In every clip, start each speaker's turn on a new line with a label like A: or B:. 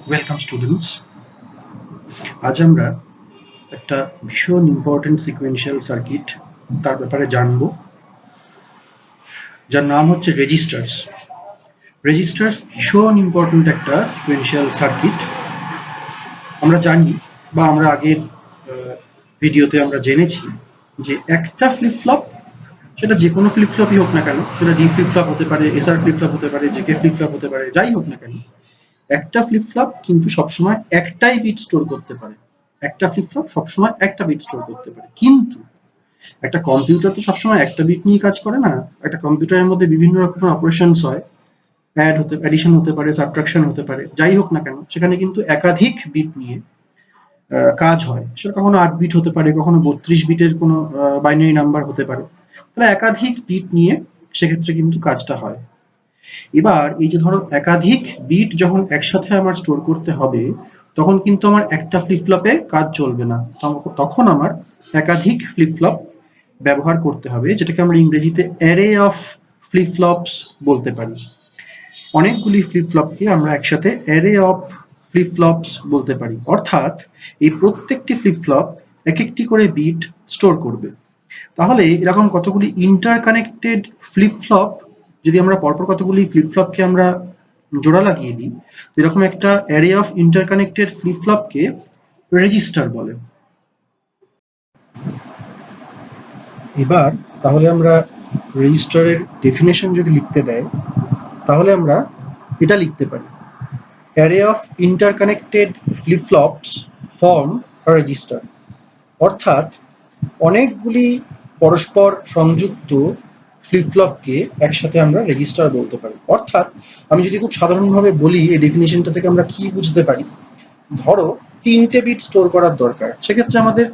A: Welcome students. আজ আমরা একটা ভীষণ ইম্পর্টেন্ট সিকোয়েন্সিয়াল সার্কিট তার ব্যাপারে জানবো, যার নাম হচ্ছে রেজিস্টার্স। রেজিস্টার্স ভীষণ ইম্পর্টেন্ট একটা সিকোয়েন্সিয়াল সার্কিট। আমরা জানি বা আমরা আগের ভিডিওতে আমরা জেনেছি যে একটা ফ্লিপ ফ্লপ, সেটা যে কোনো ফ্লিপ ফ্লপই হোক না কেন, সেটা ডি ফ্লিপ ফ্লপ হতে পারে, এসআর ফ্লিপ ফ্লপ হতে পারে, জেকে ফ্লিপ ফ্লপ হতে পারে, যাই হোক না কেন, একটা ফ্লিপ ফ্লপ কিন্তু সবসময় একটাই বিট স্টোর করতে পারে। একটা ফ্লিপ ফ্লপ সবসময় একটা বিট স্টোর করতে পারে, কিন্তু একটা কম্পিউটার তো সবসময় একটা বিট নিয়ে কাজ করে না। একটা কম্পিউটারের মধ্যে বিভিন্ন রকমের অপারেশনস হয়, অ্যাডিশন হতে পারে, সাবট্রাকশন হতে পারে, যাই হোক না কেন, সেখানে কিন্তু একাধিক বিট নিয়ে কাজ হয়। সেটা কখনো 8 বিট হতে পারে, কখনো 32 বিটের কোনো বাইনারি নাম্বার হতে পারে। তাহলে একাধিক বিট নিয়ে সেক্ষেত্রে কিন্তু কাজটা হয়। এবার এই যে ধরো একাধিক বিট যখন একসাথে আমার স্টোর করতে হবে, তখন কিন্তু আমার একটা ফ্লিপ ফ্লপে কাজ চলবে না। তখন আমার একাধিক ফ্লিপ ফ্লপ ব্যবহার করতে হবে, যেটাকে আমরা ইংরেজিতে অ্যারে অফ ফ্লিপ ফ্লপস বলতে পারি। অনেকগুলি ফ্লিপ ফ্লপকে আমরা একসাথে অ্যারে অফ ফ্লিপ ফ্লপস বলতে পারি, অর্থাৎ এই প্রত্যেকটি ফ্লিপ ফ্লপ এক একটি করে বিট স্টোর করবে। তাহলে এরকম কতগুলি ইন্টারকানেক্টেড ফ্লিপ ফ্লপ, যদি আমরা পরপর কতগুলি ফ্লিপ ফ্লপকে আমরা জোড়া লাগিয়ে দিই, তো এরকম একটা অ্যারে অফ ইন্টারকানেক্টেড ফ্লিপ ফ্লপকে রেজিস্টার বলে। এবার তাহলে আমরা রেজিস্টারের ডেফিনেশন যদি লিখতে দেয়, তাহলে আমরা এটা লিখতে পারি: array of interconnected flip flops form register. অর্থাৎ অনেকগুলি পরস্পর সংযুক্ত ফ্লিপ ফ্লপকে একসাথে আমরা রেজিস্টার বলতে পারি। অর্থাৎ আমি যদি খুব সাধারণভাবে বলি, এই ডেফিনেশনটা থেকে আমরা কি বুঝতে পারি, ধরো 3টে বিট স্টোর করার দরকার, সেক্ষেত্রে আমাদের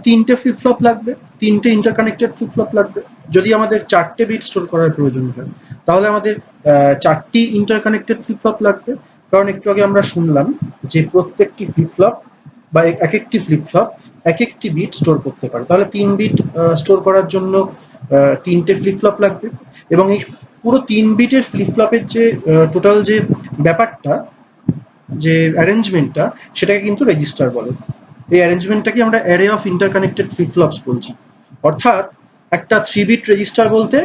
A: 3টে ফ্লিপ ফ্লপ লাগবে, 3টে ইন্টারকানেক্টেড ফ্লিপ ফ্লপ লাগবে। যদি আমাদের 4টে বিট স্টোর করার প্রয়োজন হয়, তাহলে আমাদের 4টি ইন্টারকানেক্টেড ফ্লিপ ফ্লপ লাগবে। কারণ একটু আগে আমরা শুনলাম যে প্রত্যেকটি ফ্লিপ ফ্লপ বা এক একটি ফ্লিপ ফ্লপ এক একটি বিট স্টোর করতে পারে। তাহলে 3 বিট স্টোর করার জন্য 3টে ফ্লিপ ফ্লপ লাগবে। এবং এই পুরো 3 বিটের ফ্লিপ ফ্লপের যে টোটাল যে ব্যাপারটা, যে অ্যারেঞ্জমেন্টটা, সেটাকে কিন্তু রেজিস্টার বলে। এই অ্যারেঞ্জমেন্টটাকে আমরা array of interconnected flip flops বলছি। অর্থাৎ একটা 3 বিট রেজিস্টার বলতে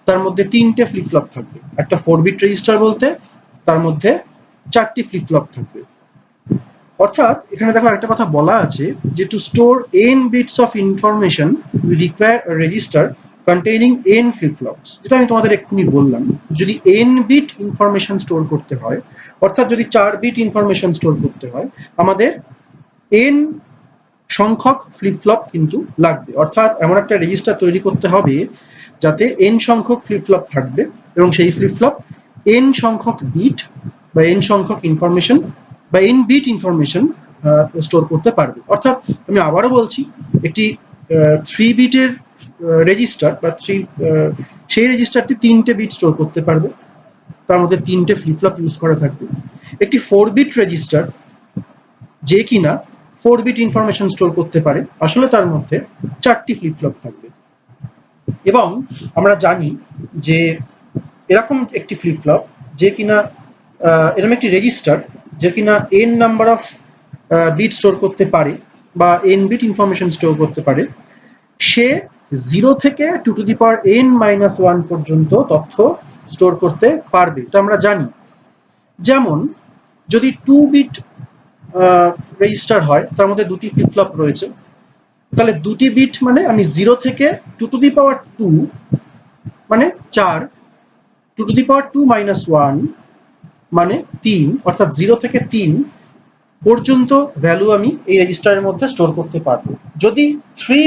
A: তার মধ্যে 3টে ফ্লিপ ফ্লপ থাকবে, একটা 4 বিট রেজিস্টার বলতে তার মধ্যে 4টি ফ্লিপ ফ্লপ থাকবে। অর্থাৎ এখানে দেখো একটা কথা বলা আছে যে to store n bits of information we require a register containing n flip flops. যেটা আমি তোমাদের এক্ষুনি বললাম, যদি n বিট ইনফরমেশন স্টোর করতে হয়, অর্থাৎ যদি 4 বিট ইনফরমেশন স্টোর করতে হয়, আমাদের n সংখ্যক ফ্লিপ ফ্লপ কিন্তু লাগবে। অর্থাৎ এমন একটা রেজিস্টার তৈরি করতে হবে যাতে n সংখ্যক ফ্লিপ ফ্লপ থাকবে, এবং সেই ফ্লিপ ফ্লপ n সংখ্যক বিট বা n সংখ্যক ইনফরমেশন বা n বিট ইনফরমেশন স্টোর করতে পারবে। অর্থাৎ আমি আবারও বলছি, একটি 3 বিটের রেজিস্টার বা সেই রেজিস্টারটি 3টে বিট স্টোর করতে পারবে, তার মধ্যে 3টে ফ্লিপ ফ্লপ ইউজ করা থাকবে। একটি 4 বিট রেজিস্টার যে কিনা 4 বিট ইনফরমেশন স্টোর করতে পারে, আসলে তার মধ্যে 4টি ফ্লিপ ফ্লপ থাকবে। এবং আমরা জানি যে এরকম একটি ফ্লিপ ফ্লপ যে কিনা এরকম একটি রেজিস্টার যে কিনা n number of bit store করতে পারে বা n বিট ইনফরমেশন স্টোর করতে পারে, সে 0 থেকে 2n-1 পর্যন্ত তথ্য স্টোর করতে পারবে, এটা আমরা জানি। যেমন যদি 2 বিট রেজিস্টার হয়, তার মধ্যে 2টি ফ্লিপ ফ্লপ রয়েছে, তাহলে 2টি বিট মানে আমি 0 থেকে 2 মানে 4, 2 - 1 মানে 3, অর্থাৎ 0 থেকে 3 পর্যন্ত ভ্যালু আমি এই রেজিস্টারের মধ্যে স্টোর করতে পারবো। যদি 3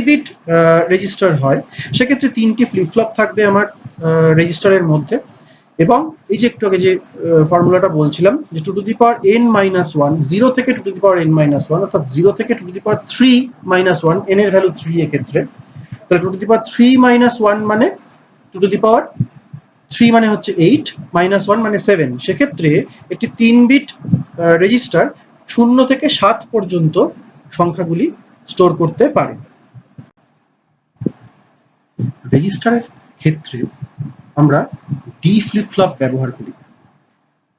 A: বিট রেজিস্টার হয়, সেক্ষেত্রে 3টি ফ্লিপ ফ্লপ থাকবে আমার রেজিস্টারের মধ্যে। এবং এই যে একটু আগে যে ফর্মুলাটা বলছিলাম যে 2n-1, 0 থেকে 2n-1, অর্থাৎ 0 থেকে 3-1, n এর ভ্যালু 3 এক্ষেত্রে। তাহলে 2 3-1 মানে 2 মানে হচ্ছে 8, -1 মানে 7। সেক্ষেত্রে একটি 3 বিট রেজিস্টার 0 থেকে 7 পর্যন্ত সংখ্যাগুলি স্টোর করতে পারে। রেজিস্টারের ক্ষেত্রে আমরা ডি ফ্লিপ ফ্লপ ব্যবহার করি।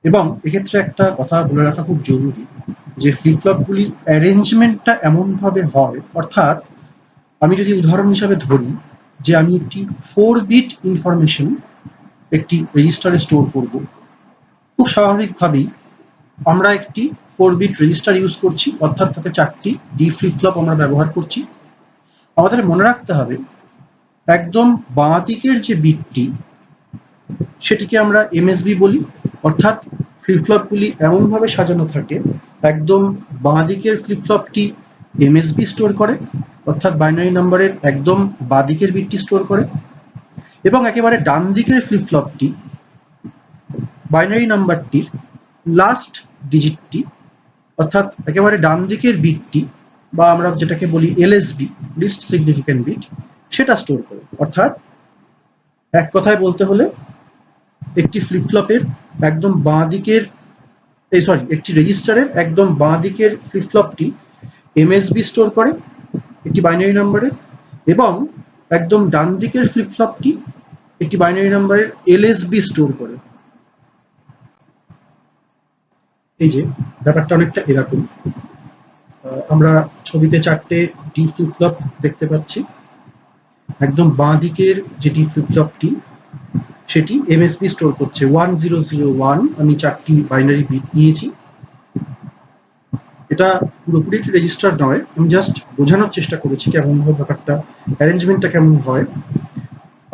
A: এবং এক্ষেত্রে একটা কথা বলে রাখা খুব জরুরি যে ফ্লিপ ফ্লপগুলি অ্যারেঞ্জমেন্টটা এমনভাবে হয়, অর্থাৎ আমি যদি উদাহরণ হিসাবে ধরি যে আমি একটি 4 বিট ইনফরমেশন একটি রেজিস্টারে স্টোর করব, খুব স্বাভাবিকভাবেই আমরা একটি 4 বিট রেজিস্টার ইউজ করছি, অর্থাৎ তাতে 4টি ডি ফ্লিপ ফ্লপ আমরা ব্যবহার করছি। আমাদের মনে রাখতে হবে একদম বাঁ দিকের যে বিটটি সেটিকে আমরা এমএসবি বলি, অর্থাৎ ফ্লিপ ফ্লপগুলি এমনভাবে সাজানো থাকে একদম বাঁ দিকের ফ্লিপ ফ্লপটি এমএসবি স্টোর করে, অর্থাৎ বাইনারি নাম্বারের একদম বাঁ দিকের বিটটি স্টোর করে, এবং একেবারে ডান দিকের ফ্লিপ ফ্লপটি বাইনারি নাম্বারটির লাস্ট ডিজিটটি, অর্থাৎ একেবারে ডান দিকের বিটটি বা আমরা যেটাকে বলি এলএসবি, লিস্ট সিগনিফিক্যান্ট বিট, সেটা স্টোর করে। অর্থাৎ এক কথায় বলতে হলে একটি ফ্লিপ ফ্লপের একদম বাঁ দিকের একটি রেজিস্টারের একদম বাঁ দিকের ফ্লিপ ফ্লপটি এমএসবি স্টোর করে একটি বাইনারি নাম্বারে, এবং একদম ডান দিকের ফ্লিপ ফ্লপটি একটি বাইনারি নাম্বারের এলএসবি স্টোর করে। এই যে ব্যাপারটা অনেকটা এরকম, আমরা ছবিতে 4টে ডি ফ্লিপ ফ্লপ দেখতে পাচ্ছি। একদম বাঁ দিকের যে ডি ফ্লিপ ফ্লপটি সেটি এমএসবি স্টোর করছে 1001। আমি 4টি বাইনারি বিট নিয়েছি। এটা পুরোপুরি একটি রেজিস্টার নয়, আমি জাস্ট বোঝানোর চেষ্টা করেছি কেমন হয় ব্যাপারটা, অ্যারেঞ্জমেন্টটা কেমন হয়।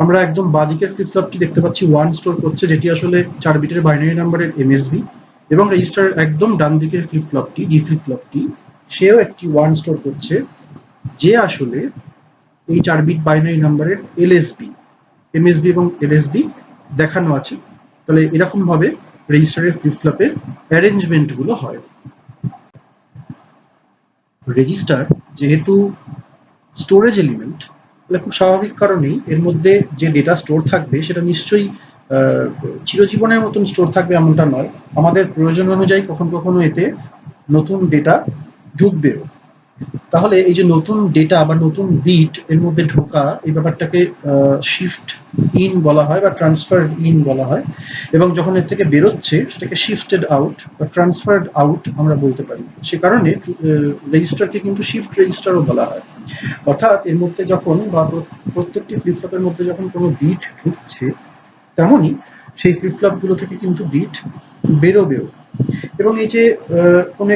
A: আমরা একদম বাঁ দিকের ফ্লিপ ফ্লপটি দেখতে পাচ্ছি 1 স্টোর করছে, যেটি আসলে 4 বিটের বাইনারি নাম্বারের এমএসবি, এবং রেজিস্টারের একদম ডান দিকের ফ্লিপ ফ্লপটি ডি ফ্লিপ ফ্লপটি সেও একটি 1 স্টোর করছে, যে আসলে এই 4 বিট বাইনারি নাম্বারের এলএসবি। এমএসবি এবং এলএসবি দেখানো আছে। তাহলে এরকম ভাবে রেজিস্টারের ফ্লিপ ফ্লপের অ্যারেঞ্জমেন্ট গুলো হয়। রেজিস্টার যেহেতু স্টোরেজ এলিমেন্ট, তাহলে খুব স্বাভাবিক কারণেই এর মধ্যে যে ডেটা স্টোর থাকবে সেটা নিশ্চয়ই চিরজীবনের মতন স্টোর থাকবে এমনটা নয়। আমাদের প্রয়োজন অনুযায়ী কখনো কখনো এতে নতুন ডেটা ঢুকবেও। তাহলে এই যে নতুন ডেটা বা নতুন বিট এর মধ্যে ঢোকা, এই ব্যাপারটাকে শিফট ইন বলা হয় বা ট্রান্সফার ইন বলা হয়, এবং যখন এর থেকে বেরোচ্ছে সেটাকে শিফটেড আউট বা ট্রান্সফার্ড আউট আমরা বলতে পারি। সে কারণে রেজিস্টারকে কিন্তু শিফট রেজিস্টারও বলা হয়। অর্থাৎ এর মধ্যে যখন বা প্রত্যেকটি ফ্লিপ ফ্লপের মধ্যে যখন কোনো বিট ঢুকছে, তেমনই সেই ফ্লিপ ফ্লপগুলো থেকে কিন্তু বিট বেরোবেও। এবং এই যে কোনো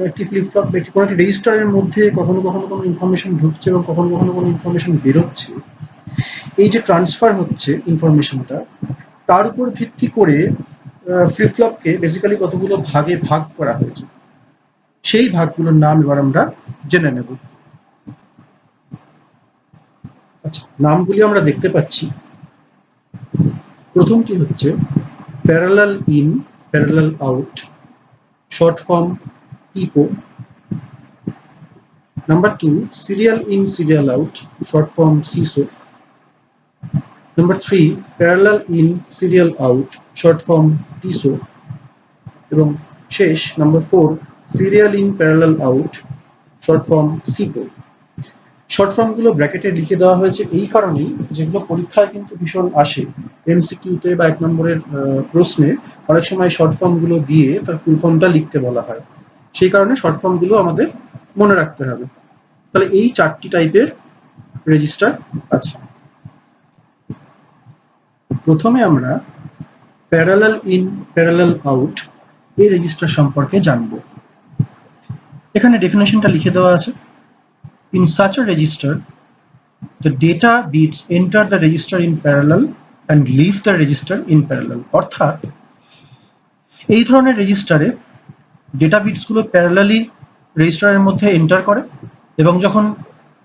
A: একটি ফ্লিপ ফ্লপ কোনো একটি রেজিস্টারের মধ্যে কখনো কখনো কোনো ইনফরমেশন ঢুকছে এবং কখনো কখনো কোনো ইনফরমেশন বেরোচ্ছে, এই যে ট্রান্সফার হচ্ছে ইনফরমেশনটা, তার উপর ভিত্তি করে ফ্লিপ ফ্লপকে বেসিক্যালি কতগুলো ভাগে ভাগ করা হয়েছে। সেই ভাগগুলোর নাম এবার আমরা জেনে নেব। আচ্ছা, নামগুলি আমরা দেখতে পাচ্ছি। প্রথমটি হচ্ছে parallel in, parallel out, short form PIPO. Number 2, serial in, serial out, short form CISO. Number 3, parallel in, serial out, short form TISO. এবং শেষ number 4, serial in, parallel out, short form SIPO। শর্ট ফর্মগুলো ব্র্যাকেটে লিখে দেওয়া হয়েছে এই কারণেই, যেগুলো পরীক্ষায় কিন্তু ভীষণ আসে। এমসিকিউতে বা 1 নম্বরের প্রশ্নে অনেক সময় শর্ট ফর্মগুলো দিয়ে তার ফুল ফর্মটা লিখতে বলা হয়, সেই কারণে শর্ট ফর্মগুলো আমাদের মনে রাখতে হবে। তাহলে এই 4টি টাইপের রেজিস্টার আছে। প্রথমে আমরা প্যারালাল ইন, প্যারালাল আউট এই রেজিস্টার সম্পর্কে জানব। এখানে ডেফিনেশনটা লিখে দেওয়া আছে। In such a register, the data bits enter the register in parallel and leave the register in parallel। অর্থাৎ এই ধরনের রেজিস্টারে ডেটা বিটসগুলো প্যারালালি রেজিস্টারের মধ্যে এন্টার করে এবং যখন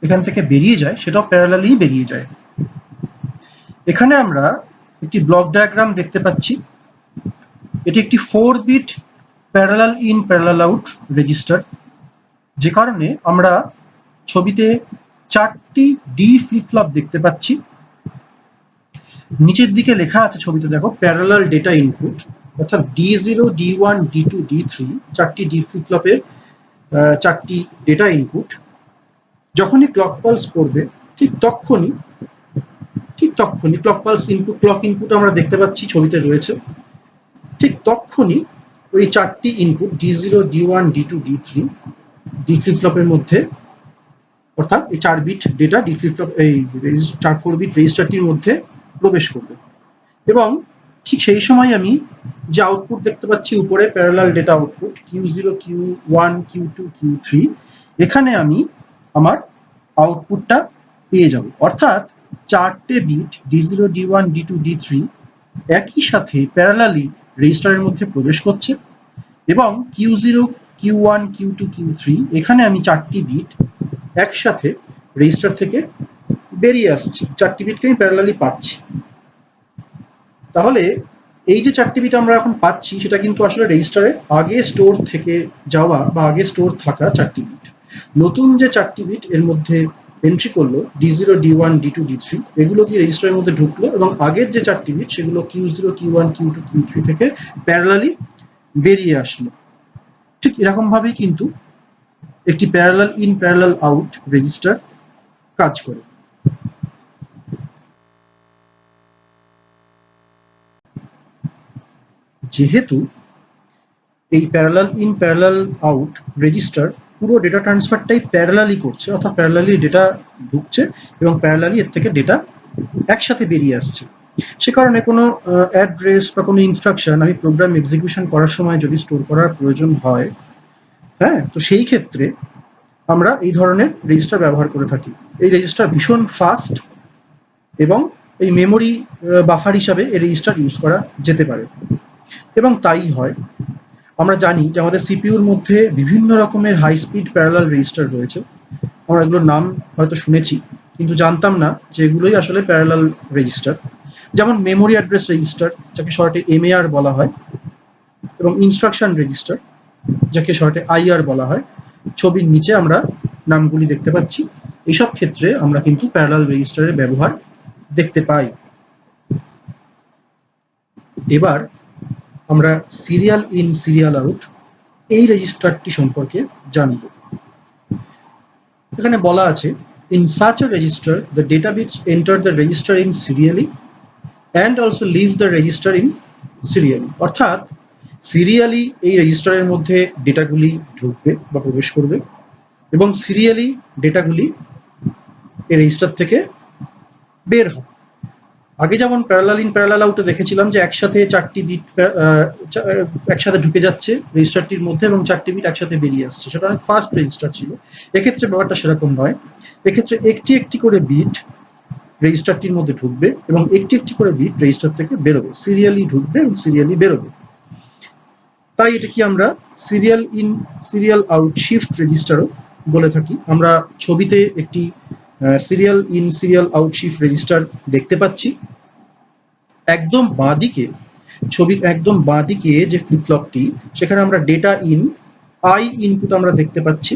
A: এখান থেকে বেরিয়ে যায় সেটাও প্যারালালি বেরিয়ে যায়। এখানে আমরা একটি ব্লক ডায়াগ্রাম দেখতে পাচ্ছি। এটি একটি 4 bit parallel in, parallel out register, যে কারণে আমরা ছবিতে 4টি ডি ফ্লিপ ফ্লপ দেখতে পাচ্ছি। নিচের দিকে লেখা আছে ছবিতে, দেখো, প্যারালাল ডেটা ইনপুট, অর্থাৎ D0, D1, D2, D3 4টি ডি ফ্লিপ ফ্লপের 4টি ডেটা ইনপুট। যখনই ক্লক পালস পড়বে ঠিক তখনই clock pulse input, clock input আমরা দেখতে পাচ্ছি ছবিতে রয়েছে। ঠিক তখনই ওই 4টি input D0, D1, D2, D3 D flip ফ্লপের মধ্যে, অর্থাৎ এই 4 bit data D flip flop এই 4 বিট রেজিস্টারটির মধ্যে প্রবেশ করবে। এবং ঠিক সেই সময় আমি যে আউটপুট দেখতে পাচ্ছি উপরে parallel data output Q0, Q1, Q2, Q3, এখানে আমি আমার আউটপুটটা পেয়ে যাব। অর্থাৎ 4টে bit D0, D1, D2, D3 একই সাথে প্যারালালি রেজিস্টারের মধ্যে প্রবেশ করছে এবং Q0, Q1, Q2, Q3 এখানে আমি 4টি বিট একসাথে রেজিস্টার থেকে বেরিয়ে আসছে, 4টি বিটকে আমি প্যারালালি পাচ্ছি। তাহলে এই যে 4টি বিট আমরা এখন পাচ্ছি সেটা কিন্তু আসলে রেজিস্টারে আগে স্টোর থেকে যাওয়া বা আগে স্টোর থাকা 4টি বিট। নতুন যে 4টি বিট এর মধ্যে এন্ট্রি করলো D0, D1, D2, D3, এগুলো কি রেজিস্টারের মধ্যে ঢুকলো এবং আগের যে 4টি বিট সেগুলো Q0, Q1, Q2, Q3 থেকে প্যারালালি বেরিয়ে আসলো। ঠিক এরকম ভাবেই কিন্তু একটি parallel in parallel out register কাজ করে। যেহেতু এই parallel in parallel out register পুরো ডেটা ট্রান্সফারটাই প্যারালালি করছে, অর্থাৎ প্যারালালি ডেটা ঢুকছে এবং প্যারালালি এর থেকে ডেটা একসাথে বেরিয়ে আসছে, সে কারণে কোনো অ্যাড্রেস বা কোনো ইনস্ট্রাকশন আমি প্রোগ্রাম এক্সিকিউশন করার সময় যদি স্টোর করার প্রয়োজন হয়, হ্যাঁ, তো সেই ক্ষেত্রে আমরা এই ধরনের রেজিস্টার ব্যবহার করে থাকি। এই রেজিস্টার ভীষণ ফাস্ট এবং এই মেমোরি বাফার হিসাবে এই রেজিস্টার ইউজ করা যেতে পারে এবং তাই হয়। আমরা জানি যে আমাদের সিপিইউর মধ্যে বিভিন্ন রকমের হাই স্পিড প্যারালাল রেজিস্টার রয়েছে। আমরা এগুলোর নাম হয়তো শুনেছি কিন্তু জানতাম না যে এগুলোই আসলে প্যারালাল রেজিস্টার। যেমন মেমোরি অ্যাড্রেস রেজিস্টার, যাকে শর্টে MAR বলা হয়, এবং ইনস্ট্রাকশন রেজিস্টার, যাকে শর্টে IR বলা হয়। ছবির নিচে আমরা নামগুলি দেখতে পাচ্ছি। এইসব ক্ষেত্রে আমরা কিন্তু প্যারালাল রেজিস্টারের ব্যবহার দেখতে পাই। এবার আমরা সিরিয়াল ইন সিরিয়াল আউট এই রেজিস্টারটি সম্পর্কে জানব। এখানে বলা আছে, in such a register the data bits enter the register in serially and also leave the register in serially। অর্থাৎ সিরিয়ালি এই রেজিস্টারের মধ্যে ডেটাগুলি ঢুকবে বা প্রবেশ করবে এবং সিরিয়ালি ডেটাগুলি এই রেজিস্টার থেকে বের হবে। আগে যেমন প্যারালাল ইন প্যারালাল আউটে দেখেছিলাম যে একসাথে 4টি বিট একসাথে ঢুকে যাচ্ছে রেজিস্টারটির মধ্যে এবং 4টি বিট একসাথে বেরিয়ে আসছে, সেটা অনেক ফাস্ট রেজিস্টার ছিল। এক্ষেত্রে ব্যাপারটা সেরকম নয়। এক্ষেত্রে একটি একটি করে বিট রেজিস্টারটির মধ্যে ঢুকবে এবং একটি একটি করে বিট রেজিস্টার থেকে বেরোবে, সিরিয়ালি ঢুকবে এবং সিরিয়ালি বেরোবে। তাই এটাকে আমরা serial in serial out shift রেজিস্টারও বলে থাকি। আমরা ছবিতে একটি serial in serial out shift register দেখতে পাচ্ছি। একদম বাঁদিকে, ছবির একদম বাঁদিকে যে ফ্লিপ ফ্লপটি, সেখানে আমরা ডেটা ইন আই ইনপুট আমরা দেখতে পাচ্ছি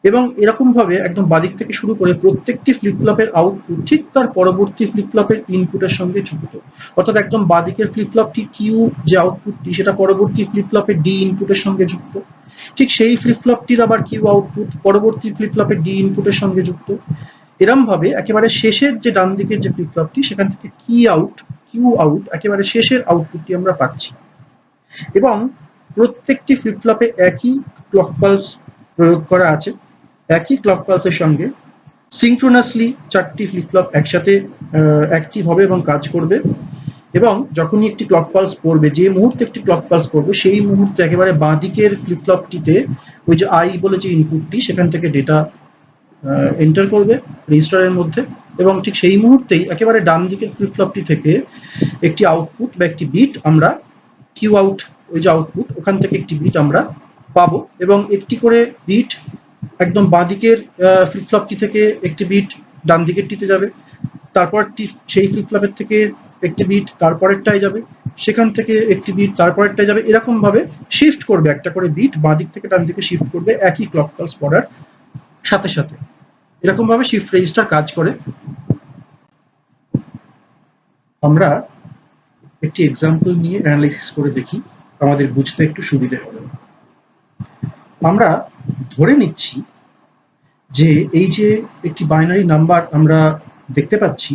A: এবং এরকম ভাবে একদম বাঁদিক থেকে শুরু করে প্রত্যেকটি ফ্লিপ ফ্লপের আউটপুট ঠিক তার পরবর্তী ফ্লিপ ফ্লপের ইনপুটের সঙ্গে যুক্ত। অর্থাৎ একদম বাঁদিকের ফ্লিপ ফ্লপটি কিউ যে আউটপুটটি সেটা পরবর্তী ফ্লিপ ফ্লপের ডি ইনপুটের সঙ্গে যুক্ত, ঠিক সেই ফ্লিপ ফ্লপটির আবার কিউ আউটপুট পরবর্তী ফ্লিপ ফ্লপের ডি ইনপুটের সঙ্গে যুক্ত। এরম ভাবে একেবারে শেষের যে ডান দিকের যে ফ্লিপ ফ্লপটি সেখান থেকে কিউ আউট একেবারে শেষের আউটপুটটি আমরা পাচ্ছি এবং প্রত্যেকটি ফ্লিপ ফ্লপে একই ক্লক পালস প্রয়োগ করা আছে। একই ক্লক পালসের সঙ্গে সিঙ্ক্রোনাসলি 4টি ফ্লিপ ফ্লপ একসাথে অ্যাক্টিভ হবে এবং কাজ করবে এবং যখনই একটি ক্লক পালস পড়বে, যে মুহূর্তে একটি ক্লক পালস পড়বে সেই মুহূর্তে একেবারে বাঁদিকের ফ্লিপ ফ্লপটিতে ওই যে আই বলে যে ইনপুটটি সেখান থেকে ডেটা এন্টার করবে রেজিস্টারের মধ্যে এবং ঠিক সেই মুহূর্তেই একেবারে ডান দিকের ফ্লিপ ফ্লপটি থেকে একটি আউটপুট বা একটি বিট আমরা কিউ আউট, ওই যে আউটপুট ওখান থেকে একটি বিট আমরা পাবো এবং একটি করে বিট একদম বাঁদিকের ফ্লিপ ফ্লপটি থেকে একটি বিট ডান দিকেরটিতে যাবে, তারপর সেই ফ্লিপ ফ্লপের থেকে একটি বিট তারপরেরটায় যাবে, সেখান থেকে একটি বিট তারপরেরটায় যাবে, এরকম ভাবে শিফট করবে, একটা করে বিট বাঁদিক থেকে ডান দিকে শিফট করবে একই ক্লক পালস পড়ার সাথে সাথে। এরকম ভাবে শিফট রেজিস্টার কাজ করে। আমরা একটি এক্সাম্পল নিয়ে অ্যানালাইসিস করে দেখি, আমাদের বুঝতে একটু সুবিধে হবে। আমরা ধরে নিচ্ছি যে এই যে একটি বাইনারি নাম্বার আমরা দেখতে পাচ্ছি,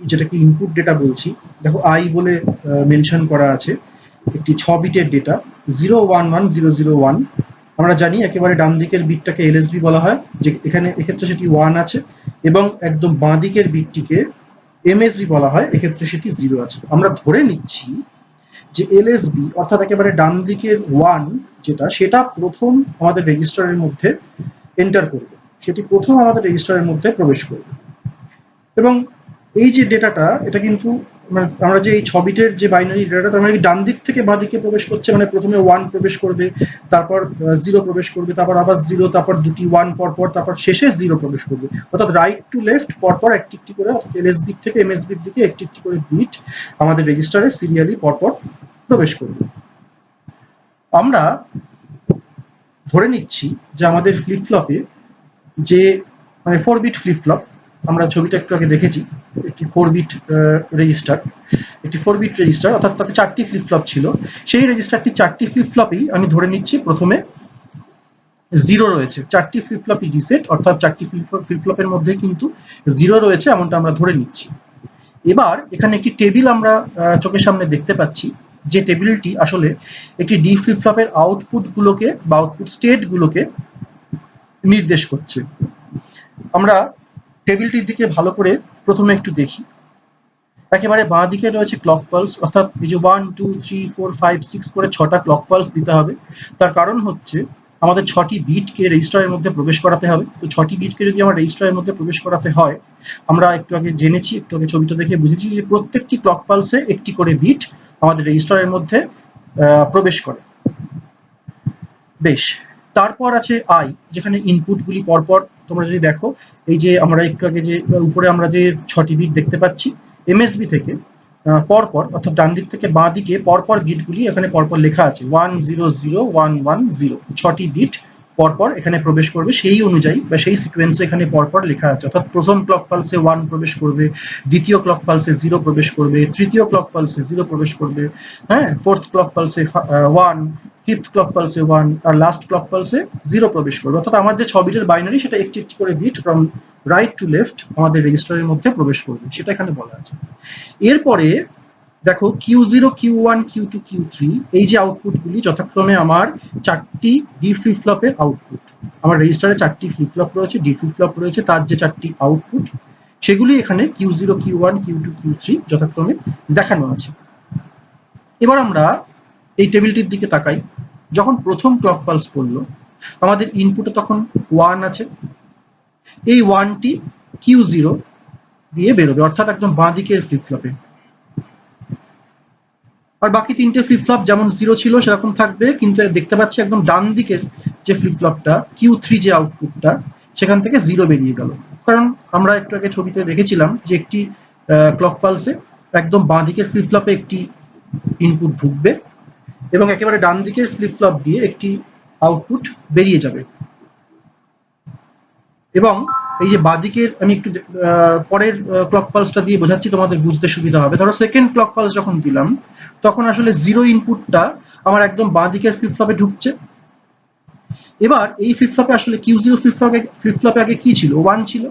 A: যেটাকে ইনপুট ডেটা বলছি, দেখো আই বলে মেনশন করা আছে একটি 6 বিটের ডেটা 011001। আমরা জানি একেবারে ডান দিকের বিটটাকে এলএসবি বলা হয়, যে এক্ষেত্রে সেটি 1 আছে, এবং একদম বাঁ দিকের বিটটিকে এমএসবি বলা হয়, এক্ষেত্রে সেটি 0 আছে। আমরা ধরে নিচ্ছি যে এলএসবি অর্থাৎ একেবারে ডান দিকের 1 যেটা, সেটা প্রথম আমাদের রেজিস্টারের মধ্যে এন্টার করবে, সেটি প্রথম আমাদের রেজিস্টারের মধ্যে প্রবেশ করবে। এবং এই যে ডেটাটা, এটা কিন্তু আমরা যে এই 6 বিটের যে বাইনারি ডেটা, তার মানে ডান দিক থেকে বাঁ দিকে প্রবেশ করছে, মানে প্রথমে 1 প্রবেশ করবে, তারপর 0 প্রবেশ করবে, তারপর আবার 0, তারপর দুটি 1 পরপর, তারপর শেষে 0 প্রবেশ করবে। অর্থাৎ রাইট টু লেফট পরপর একটি একটি করে, অর্থাৎ এলএসবি থেকে এমএসবির দিকে একটি একটি করে বিট আমাদের রেজিস্টারে সিরিয়ালি পরপর প্রবেশ করবে। আমরা ধরে নিচ্ছি যে আমাদের ফ্লিপ ফ্লপে যে মানে 4 বিট ফ্লিপ ফ্লপ, আমরা ছবিটা একটু আগে দেখেছি, একটি 4 বিট রেজিস্টার, একটি 4 বিট রেজিস্টার, অর্থাৎ তাতে 4টি ফ্লিপ ফ্লপ ছিল। সেই রেজিস্টারটি 4টি ফ্লিপ ফ্লপই আমি ধরে নিচ্ছি প্রথমে 0 রয়েছে, 4টি ফ্লিপ ফ্লপই রিসেট, অর্থাৎ 4টি ফ্লিপ ফ্লপের মধ্যে কিন্তু 0 রয়েছে, এমনটা আমরা ধরে নিচ্ছি। এবার এখানে একটি টেবিল আমরা চোখের সামনে দেখতে পাচ্ছি, যে টেবিলটি আসলে একটি ডি ফ্লিপ ফ্লপের আউটপুট গুলোকে বা আউটপুট স্টেট গুলোকে নির্দেশ করছে। আমরা টেবিলটির দিকে ভালো করে প্রথমে একটু দেখি। একেবারে বাঁ দিকে রয়েছে ক্লক পালস, অর্থাৎ এই যে 1 2 3 4 5 6 করে 6টা ক্লক পালস দিতে হবে। তার কারণ হচ্ছে আমাদের 6টি বিটকে রেজিস্টারের মধ্যে প্রবেশ করাতে হবে। তো 6টি বিটকে যদি আমার রেজিস্টারের মধ্যে প্রবেশ করাতে হয়, আমরা একটু আগে জেনেছি, একটু আগে ছবিটা দেখে বুঝেছি যে প্রত্যেকটি ক্লক পালসে একটি করে বিট আমাদের রেজিস্টারের মধ্যে প্রবেশ করে। বেশ, তারপর আছে আই, যেখানে ইনপুটগুলি পরপর তোমরা যদি দেখো, এই যে আমরা একটু আগে যে উপরে আমরা যে 6টি বিট দেখতে পাচ্ছি, এমএসবি থেকে পরপর, অর্থাৎ ডান দিক থেকে বাঁ দিকে পরপর বিটগুলি এখানে পরপর লেখা আছে 100110, 6টি বিট পরপর এখানে প্রবেশ করবে, সেই অনুযায়ী বা সেই সিকোয়েন্সে এখানে পরপর লেখা আছে। অর্থাৎ প্রথম ক্লক পালসে 1 প্রবেশ করবে, দ্বিতীয় ক্লক পালসে 0 প্রবেশ করবে, তৃতীয় ক্লক পালসে 0 প্রবেশ করবে, হ্যাঁ, ফোর্থ ক্লক পালসে 1, ফিফথ ক্লক পালসে 1, আর লাস্ট ক্লক পালসে 0 প্রবেশ করবে। অর্থাৎ আমার যে 6 বিটের বাইনারি, সেটা একটি একটি করে bit from right to left আমাদের রেজিস্টারের মধ্যে প্রবেশ করবে, সেটা এখানে বলা আছে। এরপরে দেখো Q0, Q1, Q2, Q3, এই যে আউটপুটগুলি যথাক্রমে আমার 4টি ডি ফ্লিপ ফ্লপের আউটপুট। আমার রেজিস্টারে 4টি ফ্লিপ ফ্লপ রয়েছে, ডি ফ্লিপ ফ্লপ রয়েছে, তার যে 4টি আউটপুট, সেগুলি এখানে Q0, Q1, Q2, Q3 যথাক্রমে দেখানো আছে। এবার আমরা এই টেবিলটির দিকে তাকাই। যখন প্রথম ক্লক পালস পড়লো, আমাদের ইনপুটে তখন 1 আছে, এই 1টি Q0 দিয়ে বেরোবে, অর্থাৎ একদম বাঁ দিকের ফ্লিপ ফ্লপে। আর বাকি 3টে ফ্লিপ ফ্লপ যেমন 0 ছিল সেরকম থাকবে, কিন্তু দেখতে পাচ্ছি একদম ডান দিকের যে ফ্লিপ ফ্লপটা Q3, যে আউটপুটটা, সেখান থেকে 0 বেরিয়ে গেল। কারণ আমরা একটু আগে ছবিতে দেখেছিলাম যে একটি ক্লক পালসে একদম বাঁ দিকের ফ্লিপ ফ্লপে একটি ইনপুট ঢুকবে এবং একেবারে ডান দিকের ফ্লিপ ফ্লপ দিয়ে একটি আউটপুট বেরিয়ে যাবে। এবং এই যে বাঁদিকের, আমি একটু পরের ক্লক পালসটা দিয়ে বোঝাচ্ছি, তোমাদের বুঝতে সুবিধা হবে। ধরো সেকেন্ড ক্লক পালস যখন দিলাম, তখন আসলে 0 ইনপুটটা আমার একদম বাঁদিকের ফ্লিপ ফ্লপে ঢুকছে। এবার এই ফ্লিপ ফ্লপে আসলে Q0 ফ্লিপ ফ্লপে আগে কি ছিল? 1 ছিল।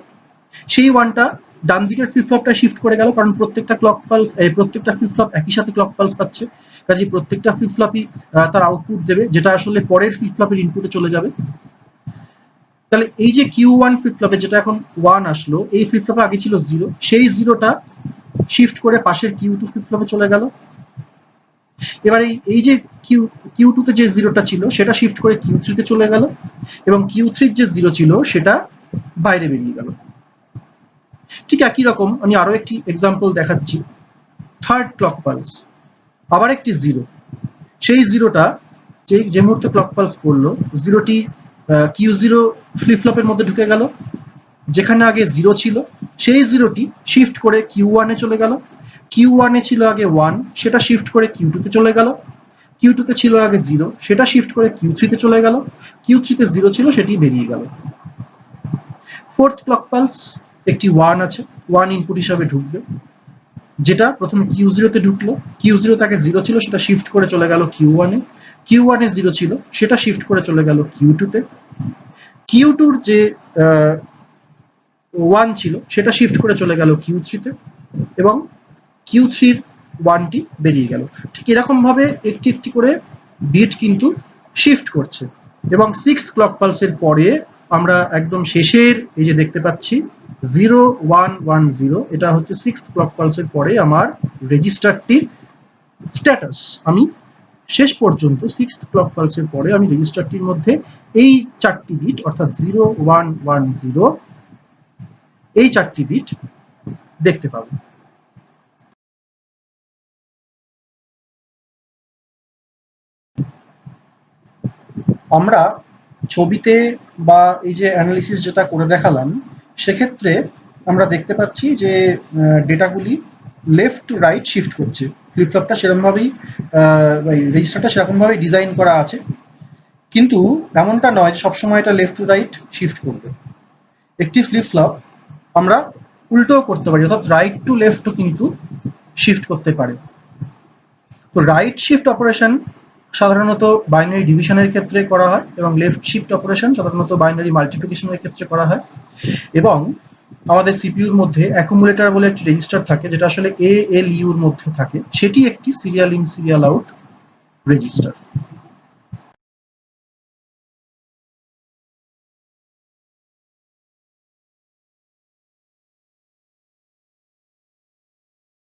A: সেই 1টা ডান দিকের ফ্লিপ ফ্লপটা শিফট করে গেল, কারণ প্রত্যেকটা ক্লক পালস, প্রত্যেকটা ফ্লিপ ফ্লপ একই সাথে ক্লক পালস পাচ্ছে, কাজেই প্রত্যেকটা ফ্লিপ ফ্লপই তার আউটপুট দেবে, যেটা আসলে পরের ফ্লিপ ফ্লপের ইনপুটে চলে যাবে। তাহলে এই যে Q1 ফ্লিপ ফ্লপে যেটা এখন 1 আসলো, এই ফ্লিপ ফ্লপে আগে ছিল 0, সেই 0টা শিফট করে পাশের Q2 ফ্লিপ ফ্লপে চলে গেল। এবার এই যে Q2 তে যে 0টা ছিল, সেটা শিফট করে Q3 তে চলে গেল, এবং Q3 যে 0 ছিল সেটা বাইরে বেরিয়ে গেল। ঠিক একই রকম আমি আরো একটি এক্সাম্পল দেখাচ্ছি। থার্ড ক্লক পালস, আবার একটি 0, সেই 0টা যে মুহূর্তে ক্লক পালস পড়লো, 0টি Q0 ফ্লিপ ফ্লপের মধ্যে ঢুকে গেল, যেখানে আগে 0 ছিল, সেই 0টি শিফট করে Q1 এ চলে গেল। Q1 এ ছিল আগে 1, সেটা শিফট করে Q2 তে চলে গেল। Q2 তে ছিল আগে 0, সেটা শিফট করে Q3 তে চলে গেল। Q3 তে 0 ছিল, সেটি বেরিয়ে গেল। ফোর্থ ক্লক পালস, একটি 1 আছে, 1 ইনপুট হিসাবে ঢুকবে, যেটা প্রথমে Q0 তে ঢুকলো, Q0 তে আগে 0 ছিল, সেটা শিফট করে চলে গেল Q1 এ। Q1 এ 0 ছিল, সেটা শিফট করে চলে গেল Q2 তে। Q2 র যে 1 ছিল, সেটা শিফট করে চলে গেল Q3 তে, এবং Q3 র 1টি বেরিয়ে গেল। ঠিক এরকম ভাবে একটি একটি করে বিট কিন্তু শিফট করছে এবং 6th ক্লক পালসের পরে আমরা একদম শেষের এই যে দেখতে পাচ্ছি 0110, এটা হচ্ছে 6th ক্লক পালসের পরে আমার রেজিস্টারটির স্ট্যাটাস। আমি শেষ পর্যন্ত 6th ক্লক পালসের পরে আমি রেজিস্টারটির মধ্যে এই 4টি বিট অর্থাৎ 0110 এই 4টি বিট দেখতে পাবো। আমরা ছবিতে বা এই যে অ্যানালিসিস যেটা করে দেখালাম সেক্ষেত্রে আমরা দেখতে পাচ্ছি যে ডেটাগুলি লেফট টু রাইট শিফট করছে। ফ্লিপফ্লপটা সেরকমভাবেই রেজিস্টারটা সেরকমভাবেই ডিজাইন করা আছে, কিন্তু এমনটা নয় যে সবসময় এটা লেফট টু রাইট শিফট করবে। একটি ফ্লিপফ্লপ আমরা উল্টোও করতে পারি, অর্থাৎ রাইট টু লেফটও কিন্তু শিফট করতে পারে। তো রাইট শিফট অপারেশন সাধারণত বাইনারি ডিভিশনের ক্ষেত্রে করা হয় এবং লেফট শিফট অপারেশন সাধারণত বাইনারি মাল্টিপ্লিকেশনের ক্ষেত্রে করা হয়। এবং আমাদের সিপিইউর মধ্যে অ্যাকুমুলেটর বলে একটি রেজিস্টার থাকে যেটা আসলে ALU এর মধ্যে থাকে, সেটি একটি serial in serial out register.